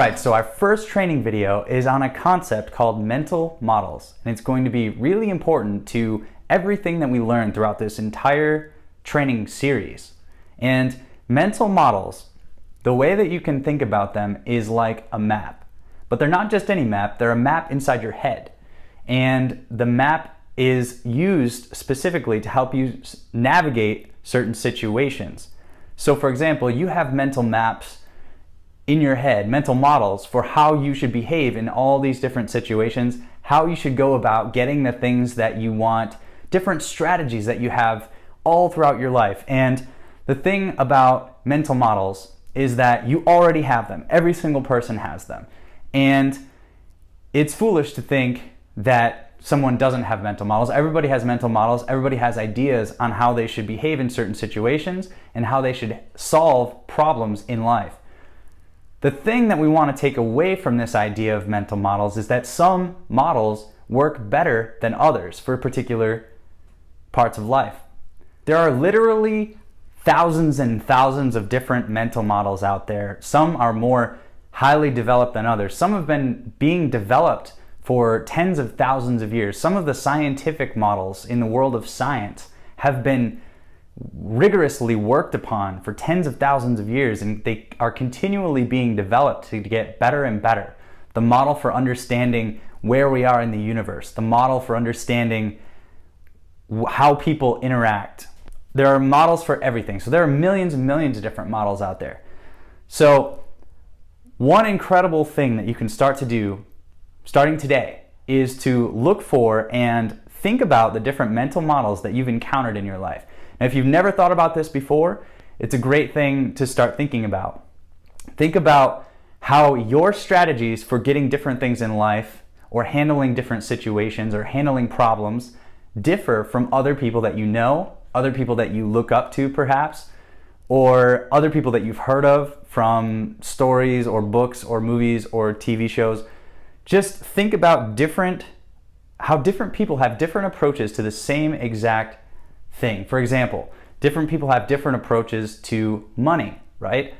Alright, so our first training video is on a concept called mental models, and it's going to be really important to everything that we learn throughout this entire training series. And mental models, the way that you can think about them is like a map. But they're not just any map, they're a map inside your head. And the map is used specifically to help you navigate certain situations. So for example, you have mental maps in your head, mental models for how you should behave in all these different situations, how you should go about getting the things that you want, different strategies that you have all throughout your life. And the thing about mental models is that you already have them. Every single person has them. And it's foolish to think that someone doesn't have mental models. Everybody has mental models. Everybody has ideas on how they should behave in certain situations and how they should solve problems in life. The thing that we want to take away from this idea of mental models is that some models work better than others for particular parts of life. There are literally thousands and thousands of different mental models out there. Some are more highly developed than others. Some have been being developed for tens of thousands of years. Some of the scientific models in the world of science have been rigorously worked upon for tens of thousands of years, and they are continually being developed to get better and better. The model for understanding where we are in the universe, the model for understanding how people interact. There are models for everything. So there are millions and millions of different models out there. So one incredible thing that you can start to do starting today is to look for and think about the different mental models that you've encountered in your life. Now, if you've never thought about this before, it's a great thing to start thinking about. Think about how your strategies for getting different things in life or handling different situations or handling problems differ from other people that you know, other people that you look up to perhaps, or other people that you've heard of from stories or books or movies or TV shows. Just think about how different people have different approaches to the same exact thing. For example, different people have different approaches to money, right?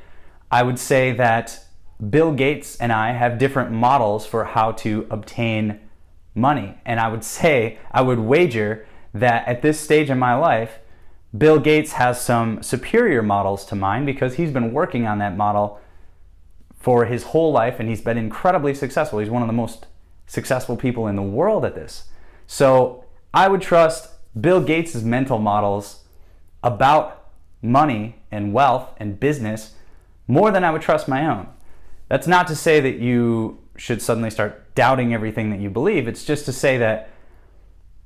I would say that Bill Gates and I have different models for how to obtain money. And I would wager that at this stage in my life, Bill Gates has some superior models to mine because he's been working on that model for his whole life and he's been incredibly successful. He's one of the most successful people in the world at this. So I would trust Bill Gates' mental models about money and wealth and business more than I would trust my own. That's not to say that you should suddenly start doubting everything that you believe. It's just to say that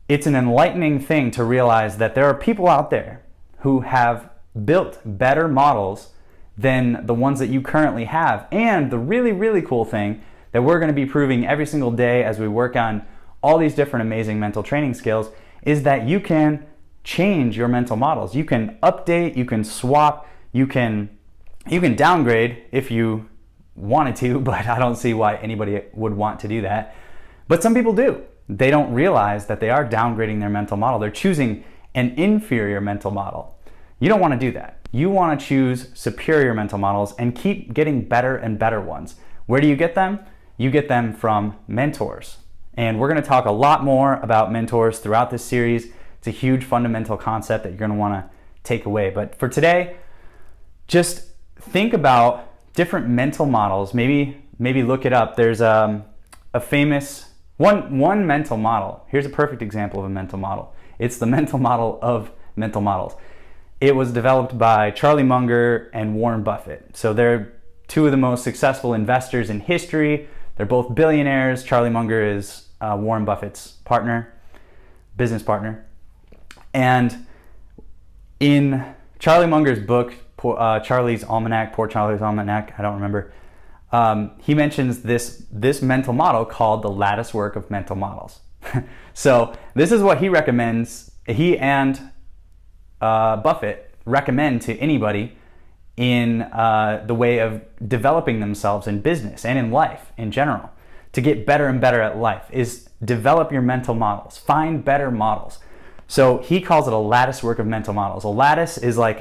it's an enlightening thing to realize that there are people out there who have built better models than the ones that you currently have. And the really, really cool thing that we're going to be proving every single day as we work on all these different amazing mental training skills is that you can change your mental models. You can update, you can swap, you can downgrade if you wanted to, but I don't see why anybody would want to do that. But some people do. They don't realize that they are downgrading their mental model. They're choosing an inferior mental model. You don't want to do that. You want to choose superior mental models and keep getting better and better ones. Where do you get them? You get them from mentors. And we're going to talk a lot more about mentors throughout this series. It's a huge fundamental concept that you're going to want to take away. But for today, just think about different mental models. Maybe look it up. There's a famous one mental model. Here's a perfect example of a mental model. It's the mental model of mental models. It was developed by Charlie Munger and Warren Buffett. So they're two of the most successful investors in history. They're both billionaires. Charlie Munger is Warren Buffett's business partner. And in Charlie Munger's book, Charlie's Almanac, Poor Charlie's Almanac, I don't remember, he mentions this mental model called the lattice work of mental models. So this is what he recommends. He and Buffett recommend to anybody in the way of developing themselves in business and in life in general. To get better and better at life is develop your mental models. Find better models. So he calls it a lattice work of mental models. A lattice is like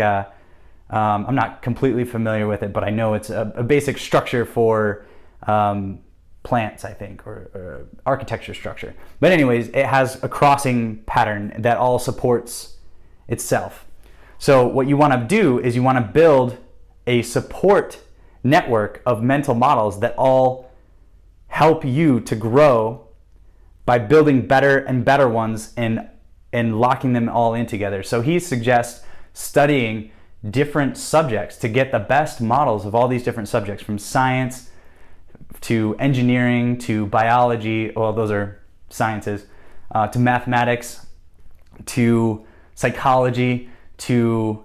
I'm not completely familiar with it, but I know it's a basic structure for plants, I think, or architecture structure. But anyways, it has a crossing pattern that all supports itself. So what you want to do is you want to build a support network of mental models that all help you to grow by building better and better ones and locking them all in together. So he suggests studying different subjects to get the best models of all these different subjects, from science to engineering to biology, well, those are sciences, to mathematics, to psychology, to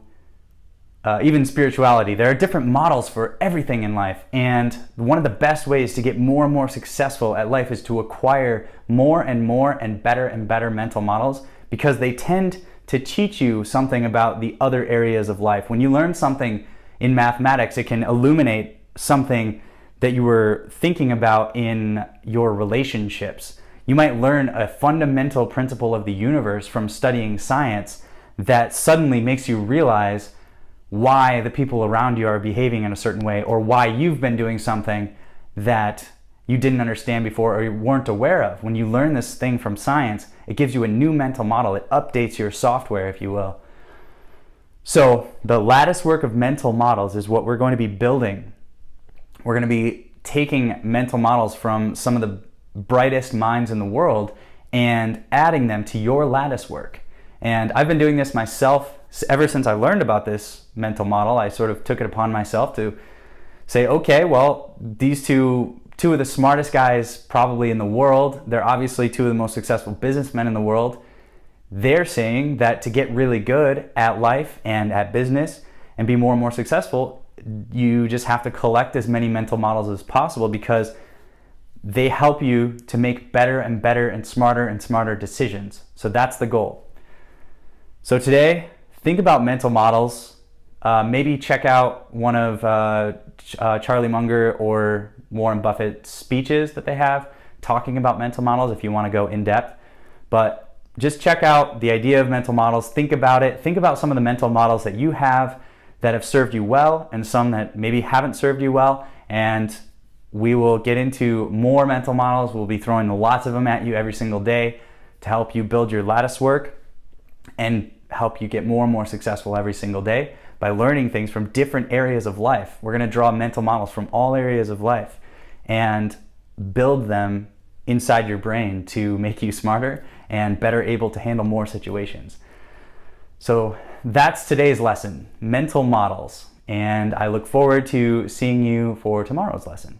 even spirituality. There are different models for everything in life, and one of the best ways to get more and more successful at life is to acquire more and better mental models, because they tend to teach you something about the other areas of life. When you learn something in mathematics, it can illuminate something that you were thinking about in your relationships. You might learn a fundamental principle of the universe from studying science that suddenly makes you realize why the people around you are behaving in a certain way, or why you've been doing something that you didn't understand before or you weren't aware of. When you learn this thing from science, it gives you a new mental model. It updates your software, if you will. So the lattice work of mental models is what we're going to be building. We're going to be taking mental models from some of the brightest minds in the world and adding them to your lattice work. And I've been doing this myself ever since I learned about this mental model. I sort of took it upon myself to say, okay, well, these two of the smartest guys probably in the world, they're obviously two of the most successful businessmen in the world. They're saying that to get really good at life and at business and be more and more successful, you just have to collect as many mental models as possible, because they help you to make better and smarter decisions. So that's the goal. So today, think about mental models. Maybe check out one of Charlie Munger or Warren Buffett's speeches that they have talking about mental models if you want to go in depth. But just check out the idea of mental models. Think about it. Think about some of the mental models that you have that have served you well, and some that maybe haven't served you well. And we will get into more mental models. We'll be throwing lots of them at you every single day to help you build your lattice work and help you get more and more successful every single day by learning things from different areas of life. We're going to draw mental models from all areas of life and build them inside your brain to make you smarter and better able to handle more situations. So that's today's lesson, mental models. And I look forward to seeing you for tomorrow's lesson.